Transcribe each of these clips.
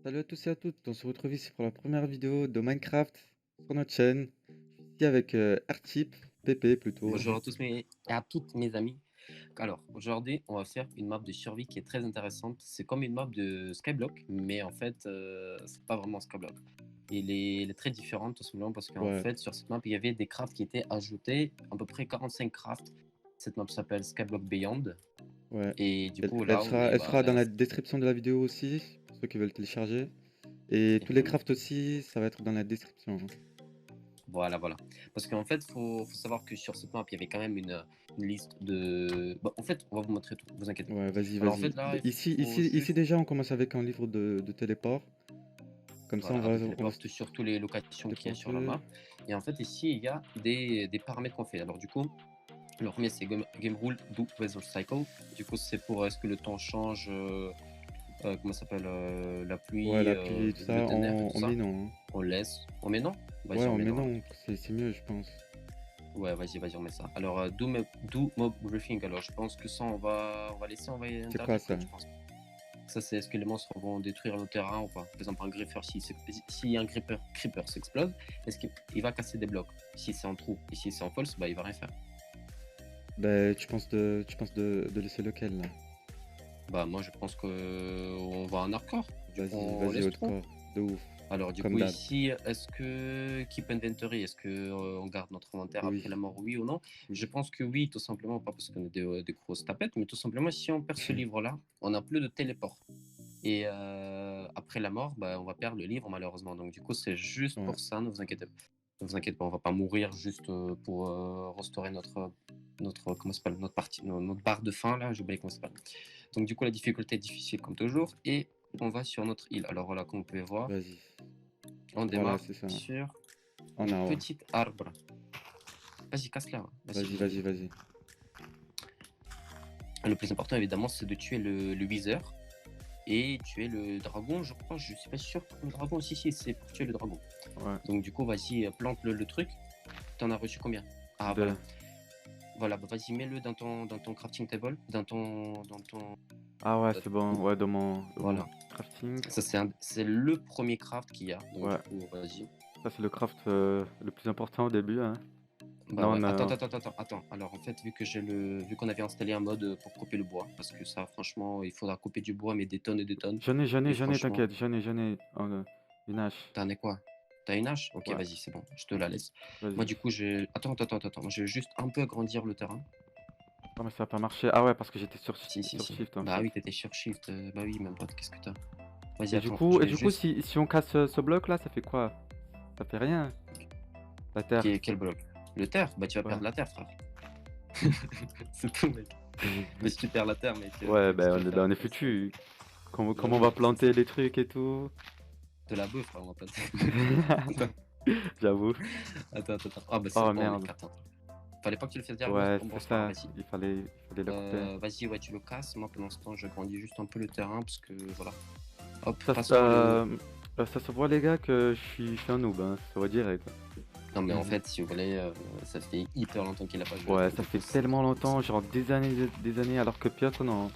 Salut à tous et à toutes, on se retrouve ici pour la première vidéo de Minecraft sur notre chaîne. Je suis ici avec Artip, Pépé plutôt. Bonjour à tous et à toutes mes amis. Alors, aujourd'hui, on va faire une map de survie qui est très intéressante. C'est comme une map de Skyblock, mais en fait, c'est pas vraiment Skyblock. Elle est très différente tout simplement parce qu'en Ouais, fait, sur cette map, il y avait des crafts qui étaient ajoutés, à peu près 45 crafts. Cette map s'appelle Skyblock Beyond. ouais. Et du Elle, coup, elle là, sera, oui, elle bah, sera dans la description de la vidéo aussi, pour ceux qui veulent télécharger. Et tous les crafts aussi, ça va être dans la description, hein. voilà, voilà. Parce qu'en fait, faut savoir que sur cette map, il y avait quand même une liste de. Bon, en fait, on va vous montrer tout, vous inquiétez pas. Ouais, vas-y, Alors, en vas-y. fait, là, Bah, il ici, faut ici, ici juste. déjà, on commence avec un livre de téléport. Comme ça, Voilà, on avec va, les on va se portes sur toutes les locations qu'il y a sur la téléporter. map. Et en fait, ici, il y a des paramètres qu'on fait. Alors, du coup, le premier, c'est game Rule Do Weather Cycle. Du coup, c'est pour est-ce que le temps change, comment ça s'appelle, la Ouais, pluie, la pluie et tout le ça, tonnerre et tout on ça. met non, hein. On laisse. On met non. Ouais, Vas-y, on on met met non alors. non, c'est mieux, je pense. Ouais, vas-y, on met ça. Alors, do mob briefing. Alors, je pense que ça, on va laisser, on va C'est quoi interpréter, ça? je pense. Ça, c'est est-ce que les monstres vont détruire le terrain ou pas. Par exemple, un gripper, si un creeper s'explose, est-ce qu'il va casser des blocs? Si c'est en trou et si c'est en false, bah il va rien faire. Bah, tu penses de laisser lequel là? Bah moi je pense que on va en hardcore. Du coup Vas-y, on vas-y, laisse trou. hardcore, de ouf, Alors du comme coup d'hab. ici, est-ce que keep inventory, est-ce que on garde notre inventaire après la Oui, mort, oui ou non? Je oui. pense que oui, tout simplement, pas parce qu'on est des grosses tapettes, mais tout simplement si on perd ce livre-là, on n'a plus de téléport. Et après la mort, bah, on va perdre le livre malheureusement. Donc du coup, c'est juste Ouais. pour ça, ne vous inquiétez pas. Ne vous inquiétez pas, on va pas mourir juste pour restaurer notre comment ça s'appelle, notre partie, notre barre de fin là, j'ai oublié comment ça s'appelle. Donc du coup, la difficulté est difficile comme toujours et on va sur notre île. Alors voilà, comme vous pouvez voir, Vas-y. on Voilà, démarre c'est ça. sur En une haut. petite arbre. Vas-y, casse-la. Vas-y, Vas-y, vas-y, vas-y, vas-y. vas-y. Le plus important évidemment, c'est de tuer le Wither et tuer le dragon, je crois. Je suis pas sûr. Le dragon, si, c'est pour tuer le dragon. Ouais. Donc du coup, vas-y, plante le truc. T'en as reçu combien? Ah Deux. voilà. Voilà, bah, vas-y, mets-le dans ton crafting table, dans ton. Ah ouais, c'est bon. Ouais, dans mon Voilà. crafting. Ça, c'est le premier craft qu'il y a. Donc du Ouais. coup, vas-y. Ça, c'est le craft le plus important au début, hein. Bah Là, ouais. on Attends, a. attends, attends, attends, attends. Alors en fait, vu qu'on avait installé un mode pour couper le bois, parce que ça, franchement, il faudra couper du bois, mais des tonnes et des tonnes. Et J'en ai, franchement, t'inquiète. J'en ai une hache. t'en as quoi? T'as une hache? Ok, Ouais, vas-y, c'est bon, je te la laisse. Moi, vas-y. du coup, Attends. Moi, je vais juste un peu agrandir le terrain. Ah, mais ça a pas marché. Ah ouais, parce que j'étais Si, sur si. Shift en Bah fait. oui, t'étais sur Shift. Bah oui, même pas. Qu'est-ce que t'as? Vas-y, attends, je Et vais du coup, juste. si on casse ce bloc là, ça fait quoi? Ça fait rien. La terre. Quel bloc? Le terre? Bah tu vas Ouais. perdre la terre, frère. C'est tout, mec. Mais si tu perds la terre, mec, Ouais, qu'est-ce que tu ben vas faire on est après? foutu. Bah Comment on oui, va c'est ça. planter les trucs et tout? De la bouffe, frère, on va pas. J'avoue. Attends. Ah bah c'est Oh bon, mec, merde. attends. Fallait pas que tu le fasses directement. Ouais, Bon, c'est c'est pas grave, ça. vas-y. Il fallait le couper. Vas-y, ouais, tu le casses. Moi, pendant ce temps, je grandis juste un peu le terrain parce que voilà. Hop, Ça, passons le. ça se voit les gars que je suis un noob, hein. Ça se voit direct. Non, mais en fait, si vous voulez, ça fait hyper longtemps qu'il a pas joué. Ouais, Donc, ça du fait coup, tellement longtemps, genre des années, alors que Piotr, non.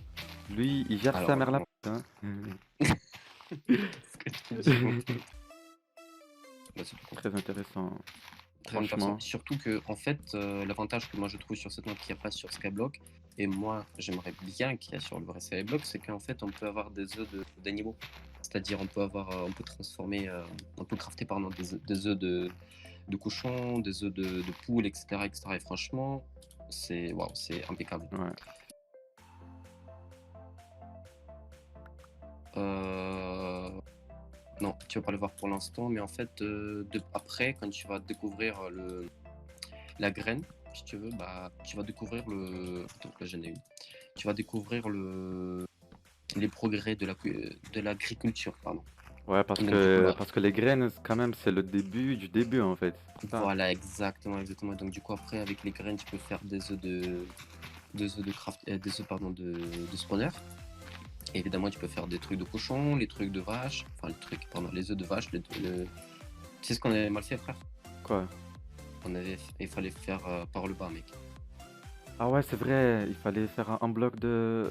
Lui, il gère sa Alors, mère la non. p***, hein. Qu'est-ce que tu dis, mon truc? Bah, c'est tout. Très intéressant, Très intéressant. franchement. Surtout que, en fait, l'avantage que moi je trouve sur cette map qu'il n'y a pas sur Skyblock, et moi j'aimerais bien qu'il y ait sur le vrai Skyblock, c'est qu'en fait on peut avoir des œufs d'animaux. C'est-à-dire on peut transformer, on peut crafter pardon, des œufs de cochon, des œufs de poule, etc., etc. Et franchement, c'est waouh, c'est impeccable. Ouais. Euh, Non, tu vas pas le voir pour l'instant, mais en fait, après, quand tu vas découvrir la graine, si tu veux, bah, tu vas découvrir le. Attends, là j'en ai une. Tu vas découvrir les progrès de l'agriculture, pardon. Ouais, Donc du coup, bah, parce que les graines, quand même, c'est le début du début, en fait. C'est pour ça. voilà, exactement. Donc du coup, après, avec les graines, tu peux faire des œufs de craft, des œufs, pardon, de spawner. Et évidemment, tu peux faire des trucs de cochon, les trucs de vache, enfin, les œufs de vache, tu sais ce qu'on avait mal fait, frère? Quoi? Il fallait faire par le bas, mec. Ah ouais, c'est vrai, il fallait faire un bloc de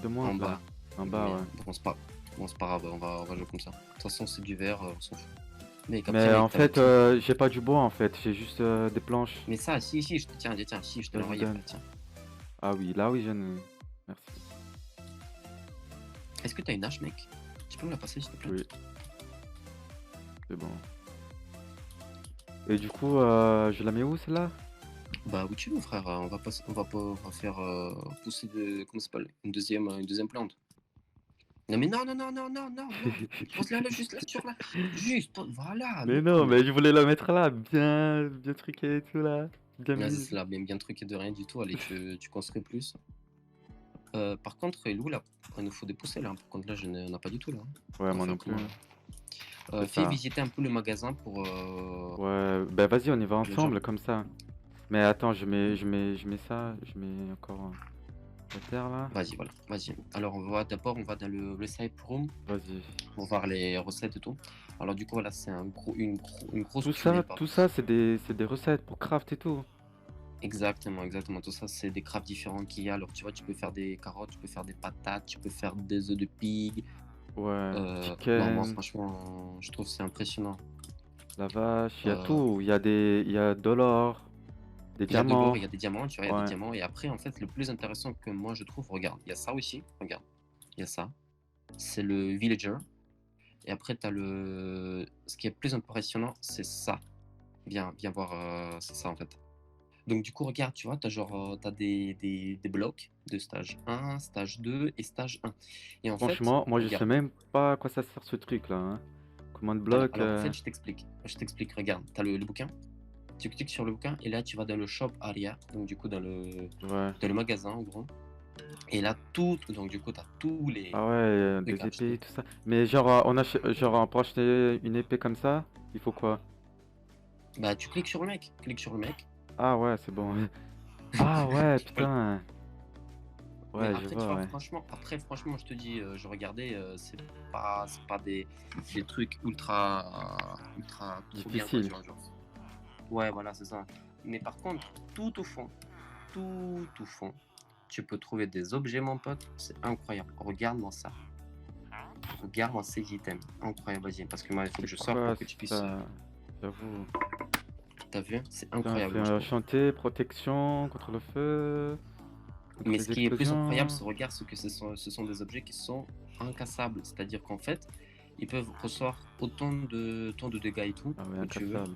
moins, En là. bas. En bas, ouais. Merde. Bon, c'est pas. Bon, c'est pas grave, on va jouer comme ça. De toute façon, c'est du verre, on s'en fout. Mais après, Mais en mec, t'as le fait, petit. j'ai pas du bois en fait, j'ai juste des planches. Mais ça, si, je te tiens, si, je te Vas-y, l'envoie donne. après, tiens. Ah oui, là oui, j'en ai. Merci. Est-ce que t'as une hache, mec? Tu peux me la passer, s'il te plaît? Oui, c'est bon. Et du coup, je la mets où celle-là? Bah, où tu veux, frère, on va faire pousser comment ça s'appelle? Une deuxième plante. Non, mais non, non, non, non, non, non, non. Pose-la là, juste là, sur là. Juste, voilà, Mais non, non, mais. mais je voulais la mettre là, bien, bien truquée et tout là, bien Vas-y, mise. c'est là, bien truqué de rien du tout. Allez, tu construis plus. Par contre, Lou, là, il nous faut des poussées, là. Par contre, là, on n'en a pas du tout, là. Ouais, On va moi faire non plus. comment, là? C'est Fais ça. visiter un peu le magasin pour. Ouais, bah vas-y, on y va Le genre. ensemble comme ça. Mais attends, je mets ça, je mets encore la terre là. Vas-y, voilà, vas-y. Alors, on va dans le recipe room Vas-y. pour voir les recettes et tout. Alors, du coup, voilà, c'est une grosse Tout tuile, ça, pardon. tout ça, c'est des recettes pour craft et tout. Exactement, exactement. Tout ça, c'est des crafts différents qu'il y a. Alors, tu vois, tu peux faire des carottes, tu peux faire des patates, tu peux faire des œufs de pig. Ouais, Non, moi, chicken, franchement, je trouve que c'est impressionnant. la vache, il y a Euh, tout. Il y a de l'or, des Il y a de l'or, diamants. il y a des diamants, tu vois, il y a des Ouais. diamants. Et après, en fait, le plus intéressant que moi, je trouve, regarde, il y a ça aussi, regarde, il y a ça. C'est le villager. Et après, tu as le. Ce qui est plus impressionnant, c'est ça. Viens voir, c'est ça, en fait. Donc, du coup, regarde, tu vois, tu as genre, t'as des blocs de stage 1, stage 2 et stage 1. Et en fait, Franchement, moi je sais regarde. même pas à quoi ça sert ce truc là, hein. Command Alors, bloc. alors en fait, je t'explique. Je t'explique. Regarde, tu as le bouquin. Tu cliques sur le bouquin et là, tu vas dans le shop area. Donc, du coup, Ouais. dans le magasin, en gros. Et là, donc, du coup, tu as tous Ah ouais, trucs des à épées, acheter. tout ça. Mais genre, pour acheter une épée comme ça, il faut quoi? Bah, tu cliques sur le mec. Clique sur le mec. Ah ouais, c'est bon. Ah ouais, Voilà. putain. Mais Ouais, je après, tu vois, vois, ouais. franchement, je te dis, je regardais, c'est pas des trucs ultra trop bien, quoi, tu Difficile. vois, genre. Ouais, voilà, c'est ça. Mais par contre, tout au fond, tu peux trouver des objets, mon pote. C'est incroyable. Regarde-moi ça. Regarde-moi ces items. Incroyable, vas-y. Parce que moi, il faut que je sorte Quoi pour que tu puisses. ça? J'avoue. T'as vu? C'est Putain, incroyable, c'est moi, je trouve. enchanté, protection contre le feu, contre Mais ce les qui est plus incroyable, explosions. c'est que ce sont des objets qui sont incassables. C'est-à-dire qu'en fait, ils peuvent recevoir tant de dégâts et tout, Ah ouais, que tu veux, incassable.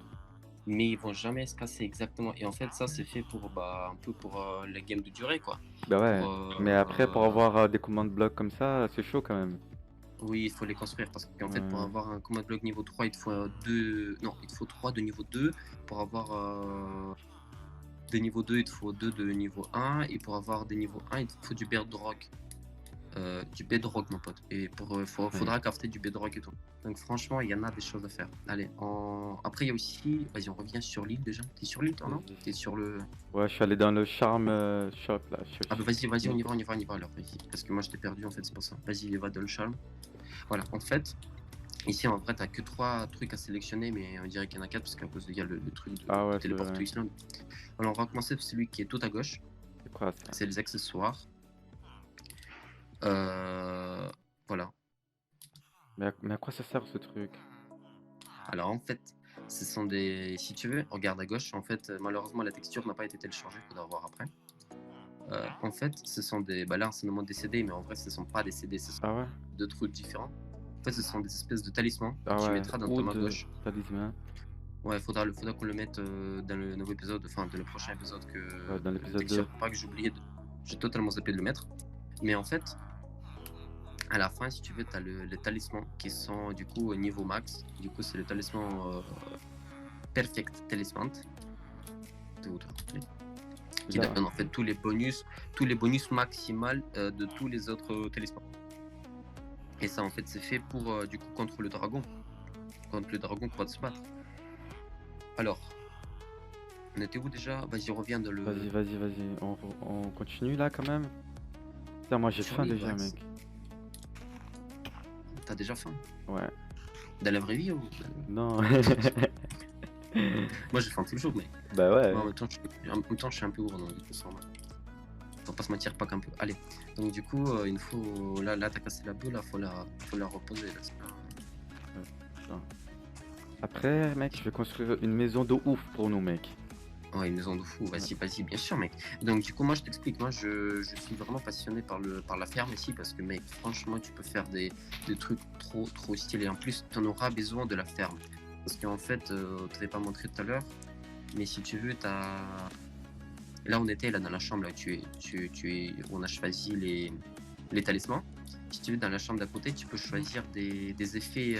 mais ils vont jamais se casser exactement. Et en fait, ça, c'est fait pour, bah, un peu pour la game de durée, quoi. Bah Pour, ouais. Mais après, pour avoir des commandes blocs comme ça, c'est chaud quand même. oui, il faut les construire parce qu'en fait, pour Ouais. avoir un combat block niveau 3, il te faut deux. Non, il te faut 3 de niveau 2. Pour avoir des niveaux 2, il te faut 2 de niveau 1. Et pour avoir des niveaux 1, il te faut du bedrock. Du bedrock, mon pote. Et Ouais. faudra crafter du bedrock et tout. Donc, franchement, il y en a des choses à faire. Allez, après, il y a aussi. Vas-y, on revient sur l'île déjà. T'es sur l'île, toi, non? Vas-y. T'es sur le. Ouais, je suis allé dans le charm shop là. Ah, bah, vas-y, on y va alors. Vas-y. Parce que moi, je t'ai perdu en fait, c'est pour ça. Vas-y, va dans le charme. Voilà, en fait. Ici, en vrai, t'as que 3 trucs à sélectionner, mais on dirait qu'il y en a 4 parce qu'à cause il y a le truc Ah de ouais, c'est téléport to vrai. Island. Alors, on va commencer par celui qui est tout à gauche. C'est quoi ça? C'est les accessoires. Euh, voilà. Mais à quoi ça sert ce truc? Alors, en fait, ce sont des. Si tu veux, regarde à gauche. En fait, malheureusement, la texture n'a pas été téléchargée. Il faudra voir après. En fait, ce sont des. Bah là, c'est normalement des CD, mais en vrai, ce sont pas des CD. Ce sont Ah ouais? 2 trucs différents. En fait, ce sont des espèces de talismans que Ah tu ouais. mettras dans ta Ou main de gauche. talisman. Ouais, faudra qu'on le mette dans le nouveau épisode, enfin dans le prochain épisode Ouais, dans de l'épisode 2. texture. Pas que j'ai oublié j'ai totalement zappé de le mettre. Mais en fait, à la fin, si tu veux, t'as les talismans qui sont du coup au niveau max. Du coup, c'est le talisman Perfect Talisman. T'es où, toi? Qui Là. donne en fait tous les bonus maximal de tous les autres talismans. Et ça, en fait, c'est fait pour du coup contre le dragon qui va se battre. Alors, on était où déjà? Vas-y, reviens dans le. Vas-y. On continue là quand même? Putain, moi j'ai Sur faim l'île, déjà, ouais. mec. T'as déjà faim? Ouais. Dans la vraie vie ou? Non. Moi j'ai faim tout le jour, mec. Bah Moi, en ouais. même temps, je suis un peu gros, donc du coup, c'est normal. Faut va pas se mentir, pas qu'un peu. Allez. Donc du coup, il faut là, tu cassé la bulle, là, faut la reposer, là, c'est pas Ouais, ça. Après, mec, je vais construire une maison de ouf pour nous, mec. ouais, une maison de fou, Ouais. vas-y, bien sûr, mec. Donc du coup, moi, je t'explique, moi, je suis vraiment passionné par la ferme ici parce que, mec, franchement, tu peux faire des trucs trop stylés. En plus, tu en auras besoin de la ferme. Parce qu'en fait, je t'avais pas montré tout à l'heure, mais si tu veux, là, on était là dans la chambre, là, on a choisi les talismans. Si tu veux, dans la chambre d'à côté, tu peux choisir des effets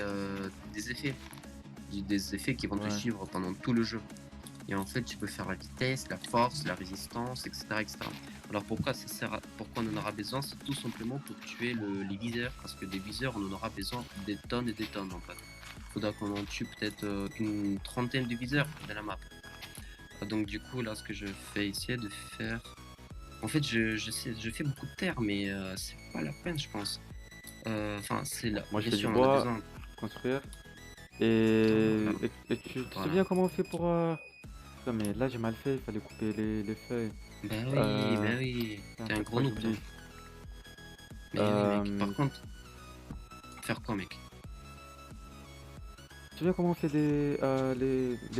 qui vont te Ouais. suivre pendant tout le jeu. Et en fait, tu peux faire la vitesse, la force, la résistance, etc. etc. Alors pourquoi on en aura besoin? C'est tout simplement pour tuer les viseurs, parce que des viseurs, on en aura besoin des tonnes et des tonnes en fait. Il faudra qu'on en tue peut-être une trentaine de viseurs dans la map. Donc du coup, là, ce que je fais essayer de faire... En fait, je fais beaucoup de terre, mais c'est pas la peine, je pense. Enfin, c'est là. Moi, je Bien fais du sûr, on en a bois, besoin. construire. Attends, Et tu te voilà. souviens comment on fait pour... Putain, mais là, j'ai mal fait, il fallait couper les feuilles. Ben oui, Putain, t'es un chaque gros fois, noob, toi. j'oublie. Mais oui, mec. Par Euh, contre, faire quoi, mec? Tu te souviens comment on fait les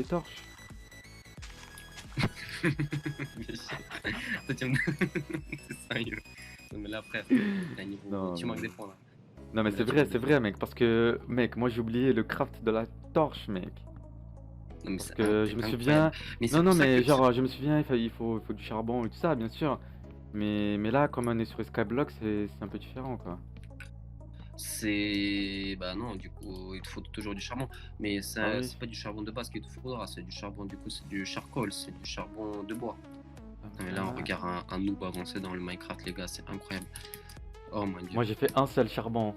torches? Bien sûr. Toi, tu me... T'es sérieux. Non, mais là, frère, t'as un niveau... Non, Tu manques mais... des points, là. Non, mais Mais là, tu manques des c'est points. vrai, mec, parce que, mec, moi, j'ai oublié le craft de la torche, mec. Non, mais Parce que je c'est me incroyable. souviens... Mais Non, c'est non, pour ça mais que... genre, je me souviens, il faut du charbon et tout ça, bien sûr. Mais là, comme on est sur Skyblock, c'est un peu différent, quoi. C'est... Bah non, du coup, il te faut toujours du charbon. Mais Ah ça, oui? c'est pas du charbon de base qu'il te faudra. C'est du charbon, du coup, c'est du charcoal. C'est du charbon de bois. Non, mais là, on Ah. regarde un noob avancer dans le Minecraft, les gars. C'est incroyable. Oh mon dieu. Moi, j'ai fait un seul charbon.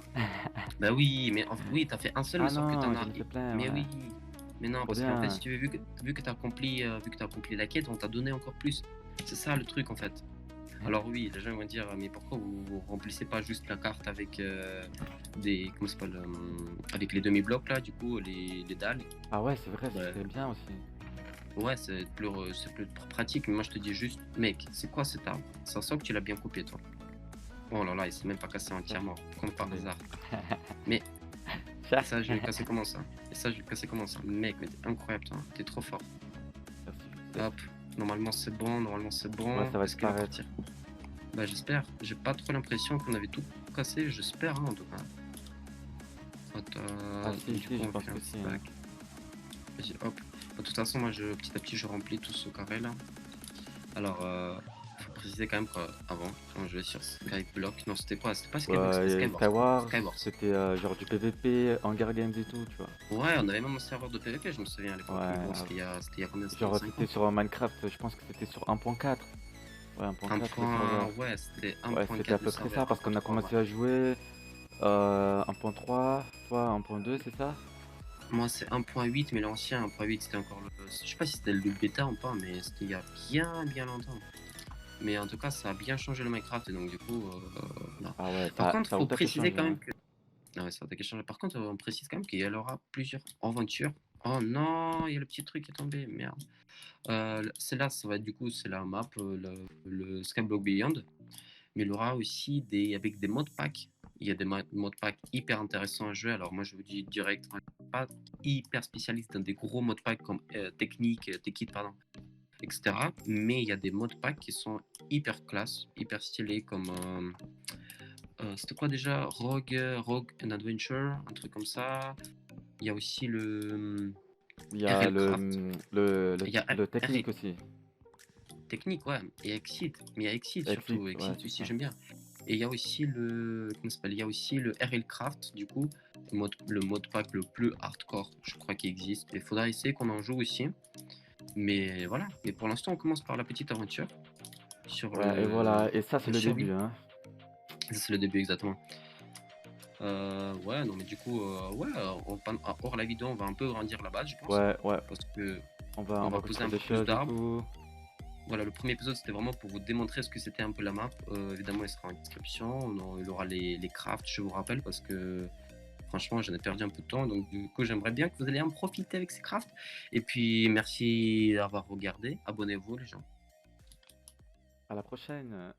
Bah oui, mais oui, t'as fait un seul, mais Ah sauf que t'en non, as. j'en ai fait plein, Mais ouais. oui, mais non, Trop parce qu'en fait, bien. si tu veux, vu que t'as accompli la quête, on t'a donné encore plus. C'est ça le truc en fait. Alors oui, les gens vont dire, mais pourquoi vous remplissez pas juste la carte avec des. Comment ça s'appelle avec les demi-blocs là, du coup, les dalles. Ah ouais, c'est vrai, Bah, c'était bien aussi. ouais, c'est plus pratique, mais moi je te dis juste, mec, c'est quoi cet arbre? Ça sent que tu l'as bien coupé toi. Oh là là, il s'est même pas cassé Ça, entièrement, comme par attendez. hasard. Mais Ça. Et ça, je vais le casser comment ça? Et ça, je vais le casser comment ça? Mec, mais t'es incroyable, toi. T'es trop fort. Merci, Hop. Normalement, c'est bon. Normalement, c'est ouais, bon. ça va Est-ce qu'il va disparaître. partir? Bah, j'espère. J'ai pas trop l'impression qu'on avait tout cassé. J'espère, hein, en tout cas. Ah Attends, si, du si, coup, je on pense fait que un si, hein. stack. Vas-y, hop. De toute façon, moi, petit à petit, je remplis tout ce carré là. Alors, faut préciser quand même qu'avant, quand je vais sur Skyblock, non, c'était quoi? C'était pas Skyblock, c'était Ouais, Skywars. Skywars, Skywars. c'était genre du PVP, Hunger Games et tout, tu vois. Ouais, on avait même un serveur de PvP, je me souviens à l'époque. Mais Ouais, bon, c'était il y a combien? C'était il y a genre 5 c'était ans. sur Minecraft, je pense que c'était sur 1.4. Ouais, Un 1.4 le point, serveur. ouais, c'était Ouais, c'était à 1.4 le peu près serveur, ça, parce qu'on a 1.3, ouais. commencé à jouer 1.3, toi 1.2, c'est ça? Moi, c'est 1.8, mais l'ancien 1.8, c'était encore le. Je sais pas si c'était le bêta ou pas, mais c'était il y a bien longtemps. Mais en tout cas, ça a bien changé le Minecraft, et donc du coup, voilà. Ah ouais, Par contre, ça a faut tout à fait préciser changé, quand même hein. que. Ah ouais, ça a changé. Par contre, on précise quand même qu'il y aura plusieurs aventures. Oh non, il y a le petit truc qui est tombé, merde. Celle-là, ça va être du coup, c'est la map, le Skyblock Beyond. Mais il y aura aussi avec des modpacks. Il y a des modpacks hyper intéressants à jouer. Alors moi je vous dis direct, on n'est pas hyper spécialiste dans des gros modpacks comme Techit, pardon, etc. Mais il y a des modpacks qui sont hyper classe, hyper stylés comme c'était quoi déjà? Rogue and Adventure, un truc comme ça. Il y a aussi le Il y a RL Craft. Il y a le RL technique aussi. Technique, ouais. Et Exit. Mais il y a Exit Exit, surtout. ouais, Exit c'est aussi, ça. j'aime bien. Et il y a aussi le. Comment ça s'appelle? Il y a aussi le RL Craft, du coup. Le mode pack le plus hardcore, je crois, qui existe. Il faudra essayer qu'on en joue aussi. Mais voilà. Mais pour l'instant, on commence par la petite aventure. Sur Ouais, et voilà, et ça c'est le le survie. début, hein. Ça, c'est le début, exactement. Ouais, non, mais du coup, ouais, hors la vidéo, on va un peu grandir la base, je pense. Ouais, ouais, Parce que on on va va poser construire un des peu plus choses et d'arbres. tout. Voilà, le premier épisode, c'était vraiment pour vous démontrer ce que c'était un peu la map. Évidemment, il sera en description. Il aura les crafts, je vous rappelle, parce que franchement, j'en ai perdu un peu de temps. Donc, du coup, j'aimerais bien que vous alliez en profiter avec ces crafts. Et puis, merci d'avoir regardé. Abonnez-vous, les gens. À la prochaine.